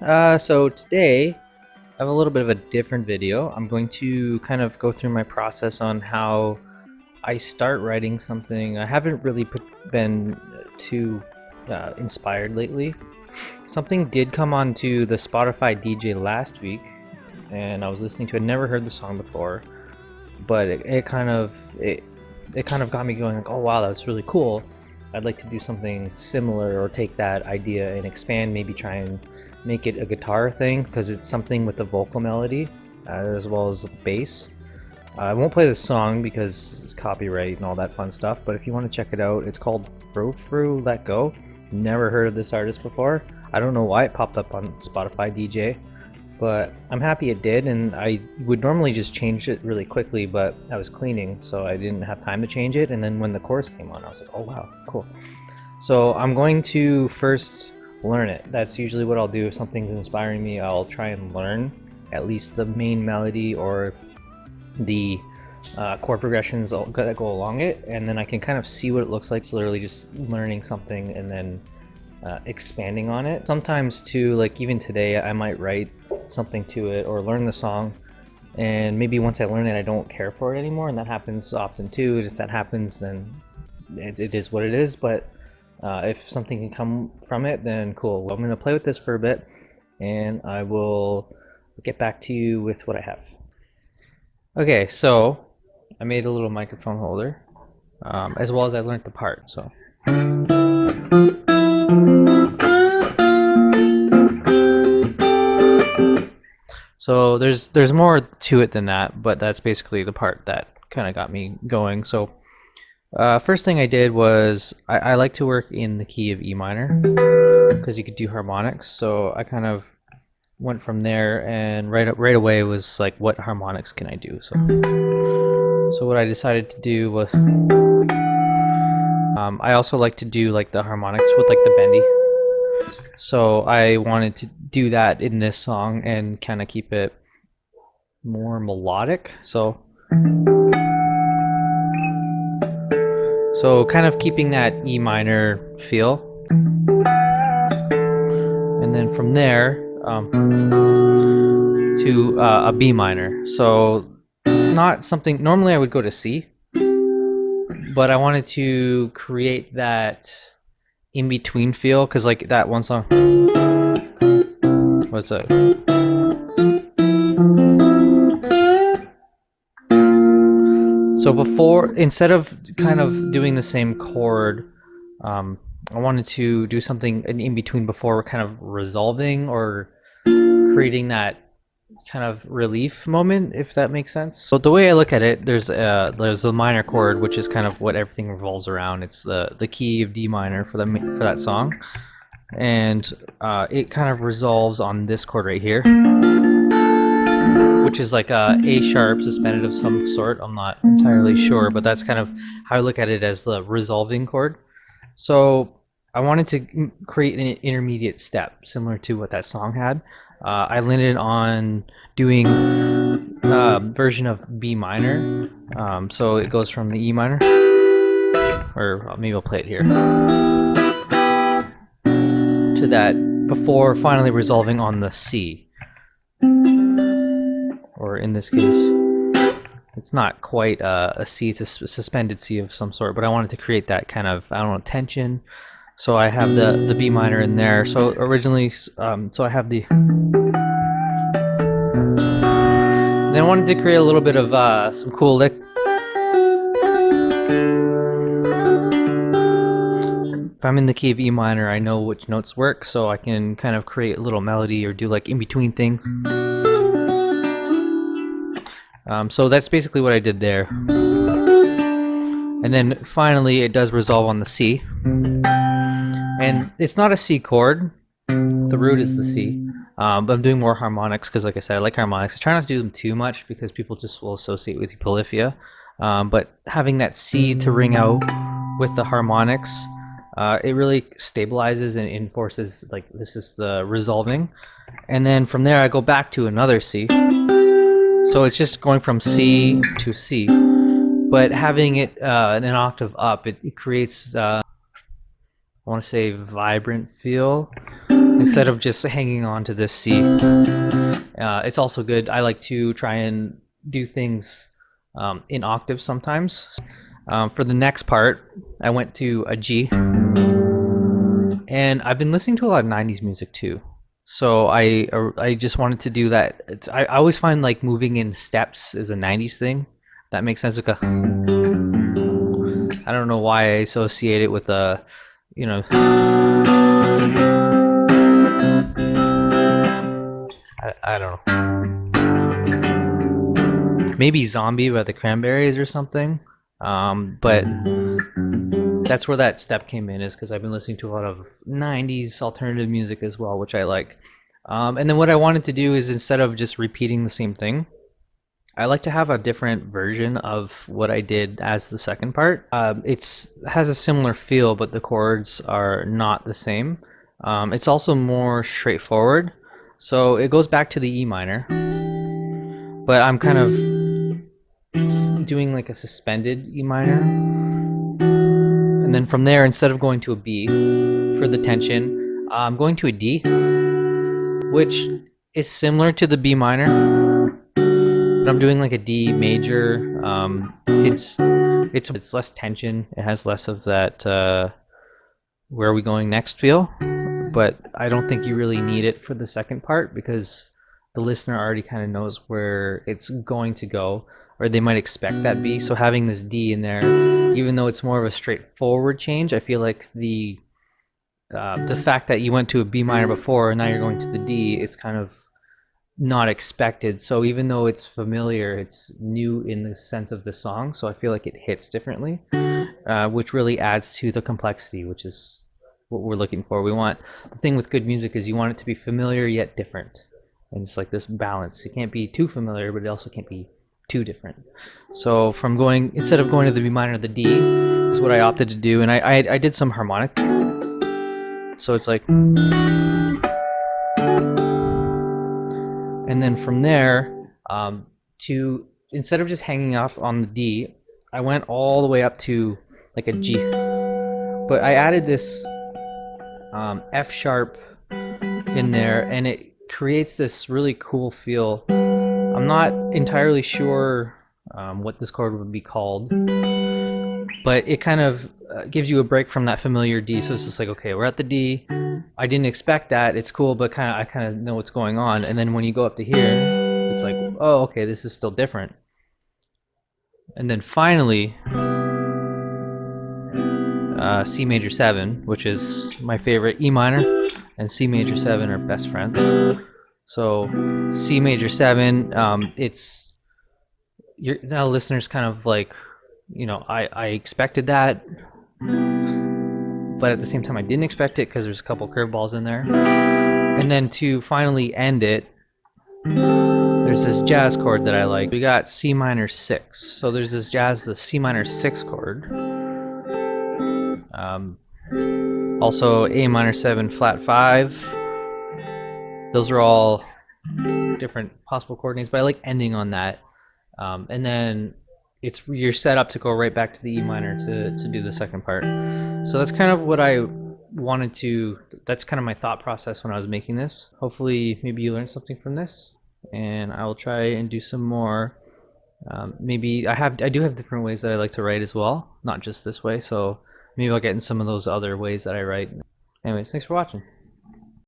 So today I have a little bit of a different video. I'm going to kind of go through my process on how I start writing something. I haven't really been too inspired lately. Something did come onto the Spotify DJ last week, and I was listening to it. Never heard the song before, but it kind of got me going like, oh wow, that's really cool. I'd like to do something similar or take that idea and expand, maybe try and make it a guitar thing because it's something with a vocal melody as well as a bass. I won't play the song because it's copyright and all that fun stuff, but if you want to check it out, it's called Fro Fro Let Go. Never heard of this artist before. I don't know why it popped up on Spotify DJ, but I'm happy it did, and I would normally just change it really quickly, but I was cleaning, so I didn't have time to change it, and then when the chorus came on, I was like, oh wow, cool. So I'm going to first learn it. That's usually what I'll do. If something's inspiring me, I'll try and learn at least the main melody or the chord progressions that go along it, and then I can kind of see what it looks like. It's literally just learning something and then expanding on it. Sometimes too, like even today, I might write something to it or learn the song, and maybe once I learn it I don't care for it anymore, and that happens often too. If that happens, then it is what it is, but if something can come from it, then cool. Well, I'm going to play with this for a bit, and I will get back to you with what I have. Okay, so I made a little microphone holder, as well as I learned the part. So there's more to it than that, but that's basically the part that kind of got me going. So first thing I did was I like to work in the key of E minor because you could do harmonics. So I kind of went from there, and right away was like, what harmonics can I do? So what I decided to do was I also like to do like the harmonics with like the bendy. So I wanted to do that in this song and kind of keep it more melodic. So kind of keeping that E minor feel, and then from there to a B minor. So it's not something normally I would go to C, but I wanted to create that in between feel, because like that one song, what's that? So before, instead of kind of doing the same chord, I wanted to do something in between before kind of resolving or creating that kind of relief moment, if that makes sense. So the way I look at it, there's a minor chord, which is kind of what everything revolves around. It's the key of D minor for that song, and it kind of resolves on this chord right here, which is like a A sharp suspended of some sort. I'm not entirely sure, but that's kind of how I look at it, as the resolving chord. So I wanted to create an intermediate step similar to what that song had. I landed on doing a version of B minor. So it goes from the E minor, or maybe I'll play it here, to that before finally resolving on the C. Or in this case, it's not quite a C, it's a suspended C of some sort, but I wanted to create that kind of, I don't know, tension. So I have the B minor in there. So originally, so I have the. Then I wanted to create a little bit of some cool lick. If I'm in the key of E minor, I know which notes work, so I can kind of create a little melody or do like in between things. So that's basically what I did there. And then finally, it does resolve on the C. And it's not a C chord. The root is the C. But I'm doing more harmonics because, like I said, I like harmonics. I try not to do them too much because people just will associate with polyphia. But having that C to ring out with the harmonics, it really stabilizes and enforces, like, this is the resolving. And then from there, I go back to another C. So it's just going from C to C. But having it an octave up, it creates, I want to say, vibrant feel. instead of just hanging on to this C. It's also good. I like to try and do things in octaves sometimes. For the next part, I went to a G, and I've been listening to a lot of 90s music too. So I just wanted to do that. I always find like moving in steps is a 90s thing. That makes sense. Like I don't know why I associate it with a, you know, I don't know. Maybe Zombie by the Cranberries or something. But that's where that step came in, is because I've been listening to a lot of 90s alternative music as well, which I like. And then what I wanted to do is, instead of just repeating the same thing, I like to have a different version of what I did as the second part. It has a similar feel, but the chords are not the same. It's also more straightforward. So it goes back to the E minor, but I'm kind of doing like a suspended E minor. And then from there, instead of going to a B for the tension, I'm going to a D, which is similar to the B minor, but I'm doing like a D major. It's less tension. It has less of that where are we going next feel, but I don't think you really need it for the second part, because the listener already kind of knows where it's going to go, or they might expect that B. So having this D in there, even though it's more of a straightforward change, I feel like the fact that you went to a B minor before and now you're going to the D, it's kind of not expected. So even though it's familiar, it's new in the sense of the song. So I feel like it hits differently, which really adds to the complexity, which is what we're looking for. We want, the thing with good music is you want it to be familiar yet different, and it's like this balance. It can't be too familiar, but it also can't be too different. So from going, instead of going to the B minor, the D is what I opted to do, and I did some harmonic. So it's like, and then from there, to instead of just hanging off on the D, I went all the way up to like a G, but I added this F sharp in there, and it creates this really cool feel. I'm not entirely sure what this chord would be called, but it kind of gives you a break from that familiar D. So it's just like, okay, we're at the D. I didn't expect that. It's cool, but I kind of know what's going on. And then when you go up to here, it's like, oh, okay, this is still different. And then finally, C major 7, which is my favorite. E minor and C major 7 are best friends. So C major 7, now listeners kind of like, I expected that, but at the same time I didn't expect it, because there's a couple curveballs in there. And then to finally end it, there's this jazz chord that I like. We got C minor 6. So there's the C minor 6 chord. Also A minor 7 flat 5. Those are all different possible chord names, but I like ending on that. And then you're set up to go right back to the E minor to do the second part. So that's kind of what I wanted to, that's kind of my thought process when I was making this. Hopefully maybe you learned something from this, and I will try and do some more. Maybe I do have different ways that I like to write as well, not just this way, so maybe I'll get in some of those other ways that I write. Anyways, thanks for watching.